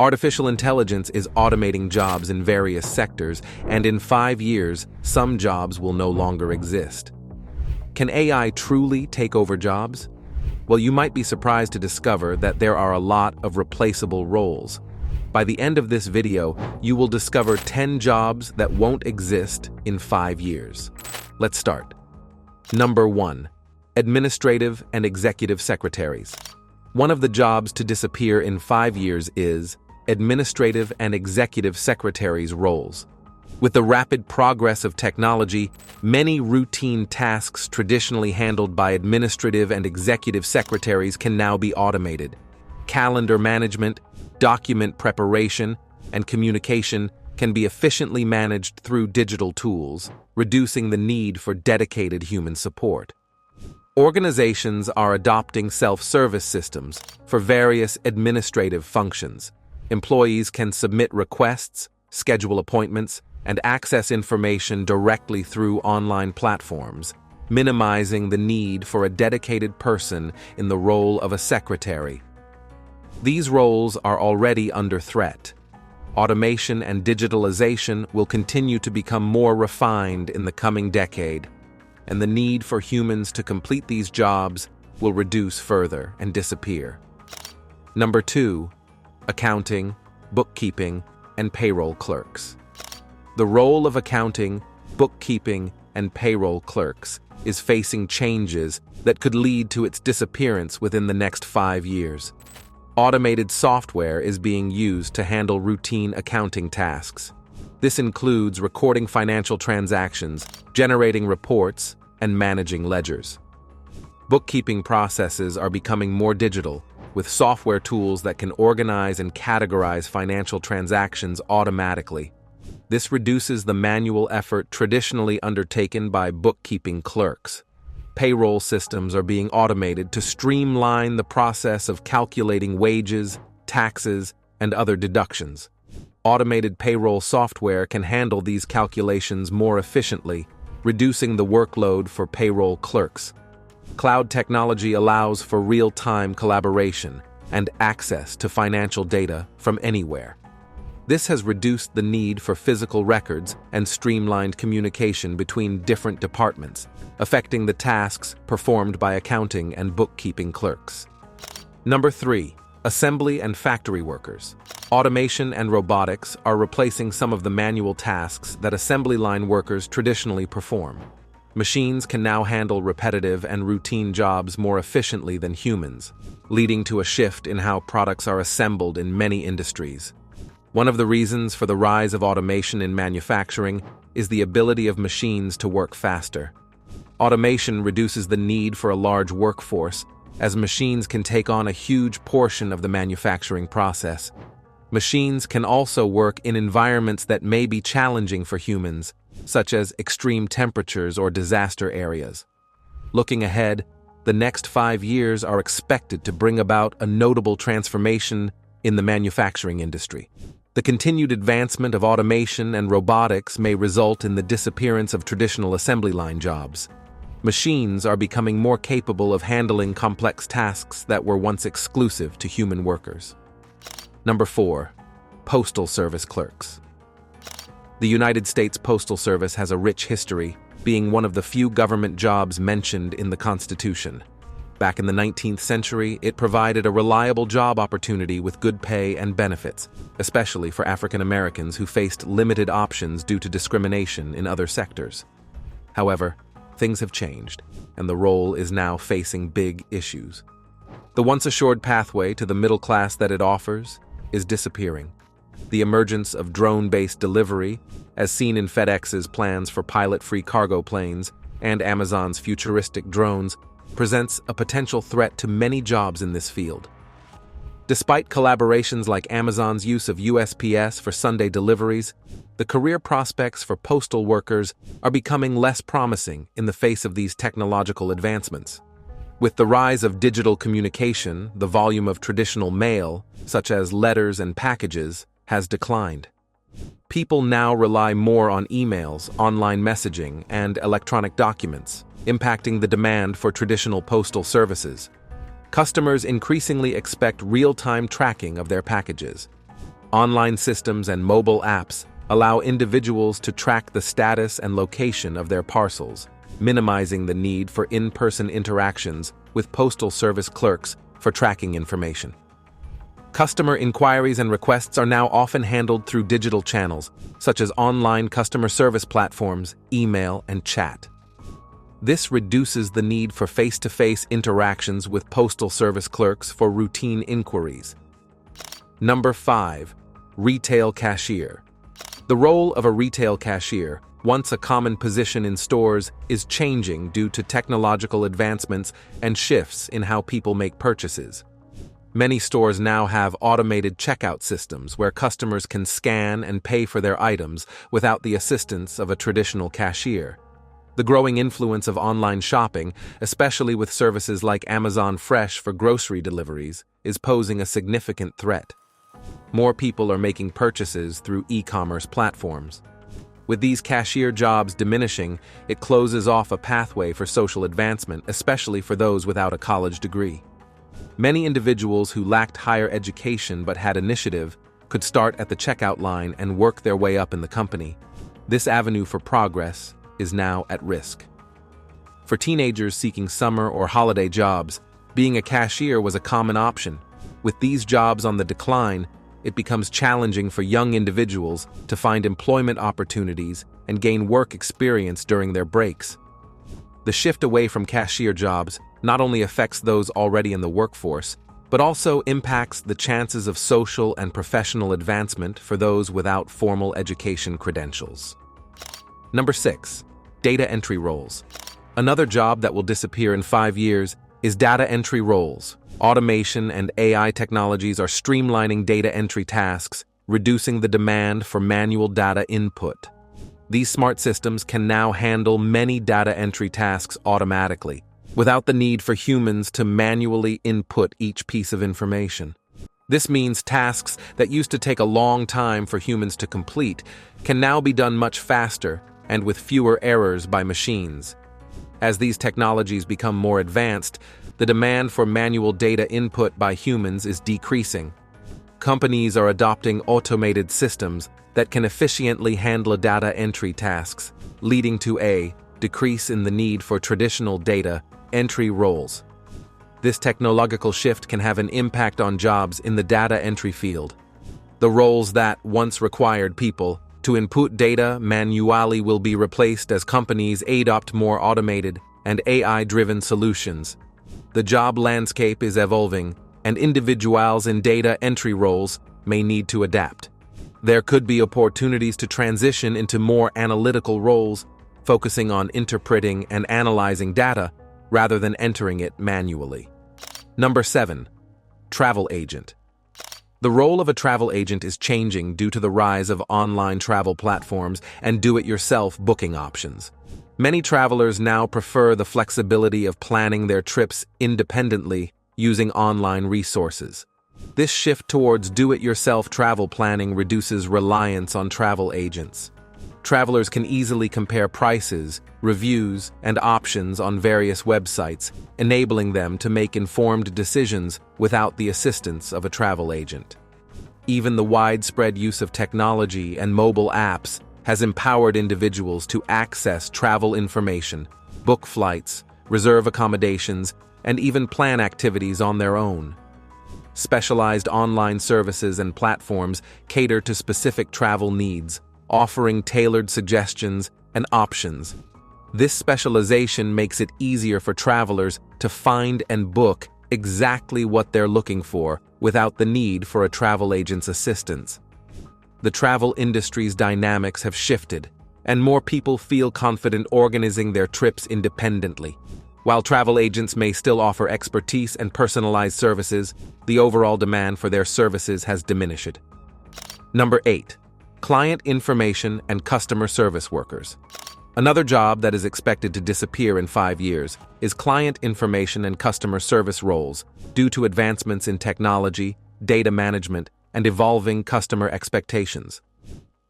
Artificial intelligence is automating jobs in various sectors, and in 5 years, some jobs will no longer exist. Can AI truly take over jobs? Well, you might be surprised to discover that there are a lot of replaceable roles. By the end of this video, you will discover 10 jobs that won't exist in 5 years. Let's start. Number 1. Administrative and executive secretaries. One of the jobs to disappear in 5 years is administrative and executive secretaries roles. With the rapid progress of technology, many routine tasks traditionally handled by administrative and executive secretaries can now be automated. Calendar management, document preparation, and communication can be efficiently managed through digital tools, reducing the need for dedicated human support. Organizations are adopting self-service systems for various administrative functions. Employees can submit requests, schedule appointments, and access information directly through online platforms, minimizing the need for a dedicated person in the role of a secretary. These roles are already under threat. Automation and digitalization will continue to become more refined in the coming decade, and the need for humans to complete these jobs will reduce further and disappear. Number 2. Accounting, bookkeeping, and payroll clerks. The role of accounting, bookkeeping, and payroll clerks is facing changes that could lead to its disappearance within the next 5 years. Automated software is being used to handle routine accounting tasks. This includes recording financial transactions, generating reports, and managing ledgers. Bookkeeping processes are becoming more digital, with software tools that can organize and categorize financial transactions automatically. This reduces the manual effort traditionally undertaken by bookkeeping clerks. Payroll systems are being automated to streamline the process of calculating wages, taxes, and other deductions. Automated payroll software can handle these calculations more efficiently, reducing the workload for payroll clerks. Cloud technology allows for real-time collaboration and access to financial data from anywhere. This has reduced the need for physical records and streamlined communication between different departments, affecting the tasks performed by accounting and bookkeeping clerks. Number 3. Assembly and factory workers. Automation and robotics are replacing some of the manual tasks that assembly line workers traditionally perform. Machines can now handle repetitive and routine jobs more efficiently than humans, leading to a shift in how products are assembled in many industries. One of the reasons for the rise of automation in manufacturing is the ability of machines to work faster. Automation reduces the need for a large workforce, as machines can take on a huge portion of the manufacturing process. Machines can also work in environments that may be challenging for humans, such as extreme temperatures or disaster areas. Looking ahead, the next 5 years are expected to bring about a notable transformation in the manufacturing industry. The continued advancement of automation and robotics may result in the disappearance of traditional assembly line jobs. Machines are becoming more capable of handling complex tasks that were once exclusive to human workers. Number 4. Postal Service clerks. The United States Postal Service has a rich history, being one of the few government jobs mentioned in the Constitution. Back in the 19th century, it provided a reliable job opportunity with good pay and benefits, especially for African Americans who faced limited options due to discrimination in other sectors. However, things have changed, and the role is now facing big issues. The once assured pathway to the middle class that it offers is disappearing. The emergence of drone-based delivery, as seen in FedEx's plans for pilot-free cargo planes and Amazon's futuristic drones, presents a potential threat to many jobs in this field. Despite collaborations like Amazon's use of USPS for Sunday deliveries, the career prospects for postal workers are becoming less promising in the face of these technological advancements. With the rise of digital communication, the volume of traditional mail, such as letters and packages, has declined. People now rely more on emails, online messaging, and electronic documents, impacting the demand for traditional postal services. Customers increasingly expect real-time tracking of their packages. Online systems and mobile apps allow individuals to track the status and location of their parcels, minimizing the need for in-person interactions with Postal Service clerks for tracking information. Customer inquiries and requests are now often handled through digital channels, such as online customer service platforms, email, and chat. This reduces the need for face-to-face interactions with Postal Service clerks for routine inquiries. Number 5. Retail cashier. The role of a retail cashier, once a common position in stores, is changing due to technological advancements and shifts in how people make purchases. Many stores now have automated checkout systems where customers can scan and pay for their items without the assistance of a traditional cashier. The growing influence of online shopping, especially with services like Amazon Fresh for grocery deliveries, is posing a significant threat. More people are making purchases through e-commerce platforms. With these cashier jobs diminishing, it closes off a pathway for social advancement, especially for those without a college degree. Many individuals who lacked higher education but had initiative could start at the checkout line and work their way up in the company. This avenue for progress is now at risk. For teenagers seeking summer or holiday jobs, being a cashier was a common option. With these jobs on the decline, it becomes challenging for young individuals to find employment opportunities and gain work experience during their breaks. The shift away from cashier jobs not only affects those already in the workforce, but also impacts the chances of social and professional advancement for those without formal education credentials. Number 6. Data entry roles. Another job that will disappear in 5 years is data entry roles. Automation and AI technologies are streamlining data entry tasks, reducing the demand for manual data input. These smart systems can now handle many data entry tasks automatically, without the need for humans to manually input each piece of information. This means tasks that used to take a long time for humans to complete can now be done much faster and with fewer errors by machines. As these technologies become more advanced, the demand for manual data input by humans is decreasing. Companies are adopting automated systems that can efficiently handle data entry tasks, leading to a decrease in the need for traditional data entry roles. This technological shift can have an impact on jobs in the data entry field. The roles that once required people to input data manually will be replaced as companies adopt more automated and AI-driven solutions. The job landscape is evolving, and individuals in data entry roles may need to adapt. There could be opportunities to transition into more analytical roles, focusing on interpreting and analyzing data rather than entering it manually. Number 7. Travel agent. The role of a travel agent is changing due to the rise of online travel platforms and do-it-yourself booking options. Many travelers now prefer the flexibility of planning their trips independently using online resources. This shift towards do-it-yourself travel planning reduces reliance on travel agents. Travelers can easily compare prices, reviews, and options on various websites, enabling them to make informed decisions without the assistance of a travel agent. Even the widespread use of technology and mobile apps has empowered individuals to access travel information, book flights, reserve accommodations, and even plan activities on their own. Specialized online services and platforms cater to specific travel needs, offering tailored suggestions and options. This specialization makes it easier for travelers to find and book exactly what they're looking for without the need for a travel agent's assistance. The travel industry's dynamics have shifted, and more people feel confident organizing their trips independently. While travel agents may still offer expertise and personalized services, the overall demand for their services has diminished. Number 8. Client information and customer service workers. Another job that is expected to disappear in 5 years is client information and customer service roles due to advancements in technology, data management, and evolving customer expectations.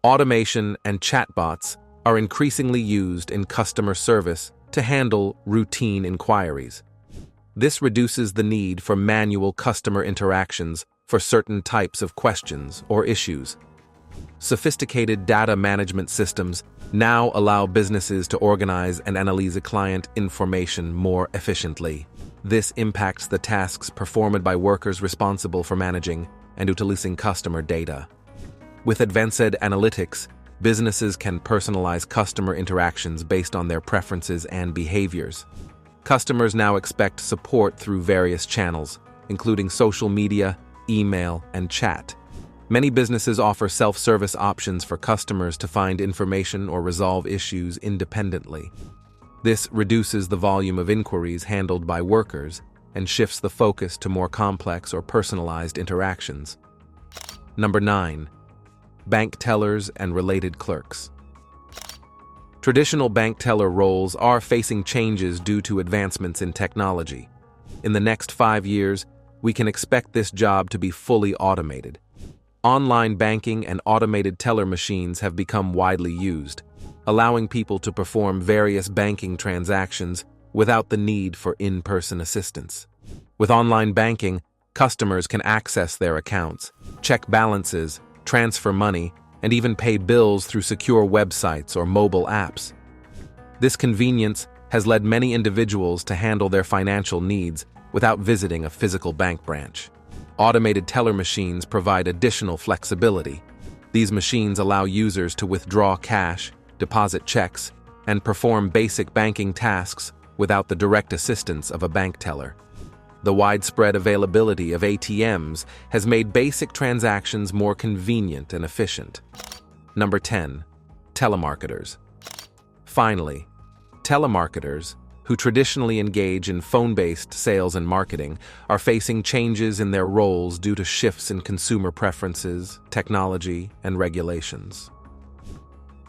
Automation and chatbots are increasingly used in customer service to handle routine inquiries. This reduces the need for manual customer interactions for certain types of questions or issues. Sophisticated data management systems now allow businesses to organize and analyze client information more efficiently. This impacts the tasks performed by workers responsible for managing and utilizing customer data. With advanced analytics, businesses can personalize customer interactions based on their preferences and behaviors. Customers now expect support through various channels, including social media, email, and chat. Many businesses offer self-service options for customers to find information or resolve issues independently. This reduces the volume of inquiries handled by workers and shifts the focus to more complex or personalized interactions. Number 9. Bank tellers and related clerks. Traditional bank teller roles are facing changes due to advancements in technology. In the next 5 years, we can expect this job to be fully automated. Online banking and automated teller machines have become widely used, allowing people to perform various banking transactions without the need for in-person assistance. With online banking, customers can access their accounts, check balances, transfer money, and even pay bills through secure websites or mobile apps. This convenience has led many individuals to handle their financial needs without visiting a physical bank branch. Automated teller machines provide additional flexibility. These machines allow users to withdraw cash, deposit checks, and perform basic banking tasks without the direct assistance of a bank teller. The widespread availability of ATMs has made basic transactions more convenient and efficient. Number 10. Telemarketers. Finally, telemarketers, who traditionally engage in phone-based sales and marketing, are facing changes in their roles due to shifts in consumer preferences, technology, and regulations.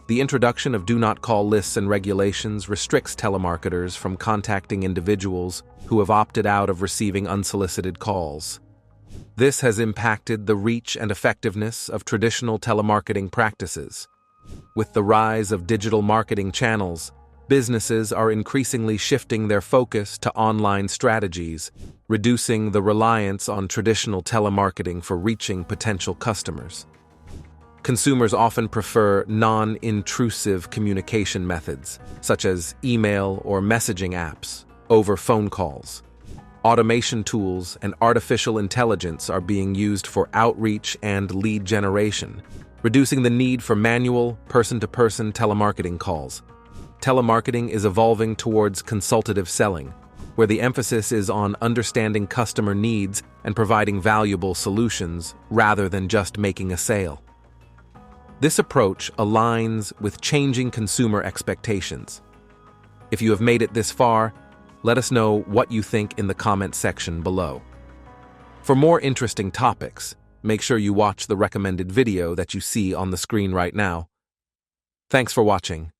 The introduction of do-not-call lists and regulations restricts telemarketers from contacting individuals who have opted out of receiving unsolicited calls. This has impacted the reach and effectiveness of traditional telemarketing practices. With the rise of digital marketing channels, businesses are increasingly shifting their focus to online strategies, reducing the reliance on traditional telemarketing for reaching potential customers. Consumers often prefer non-intrusive communication methods, such as email or messaging apps, over phone calls. Automation tools and artificial intelligence are being used for outreach and lead generation, reducing the need for manual, person-to-person telemarketing calls. Telemarketing is evolving towards consultative selling, where the emphasis is on understanding customer needs and providing valuable solutions rather than just making a sale. This approach aligns with changing consumer expectations. If you have made it this far, let us know what you think in the comment section below. For more interesting topics, make sure you watch the recommended video that you see on the screen right now. Thanks for watching.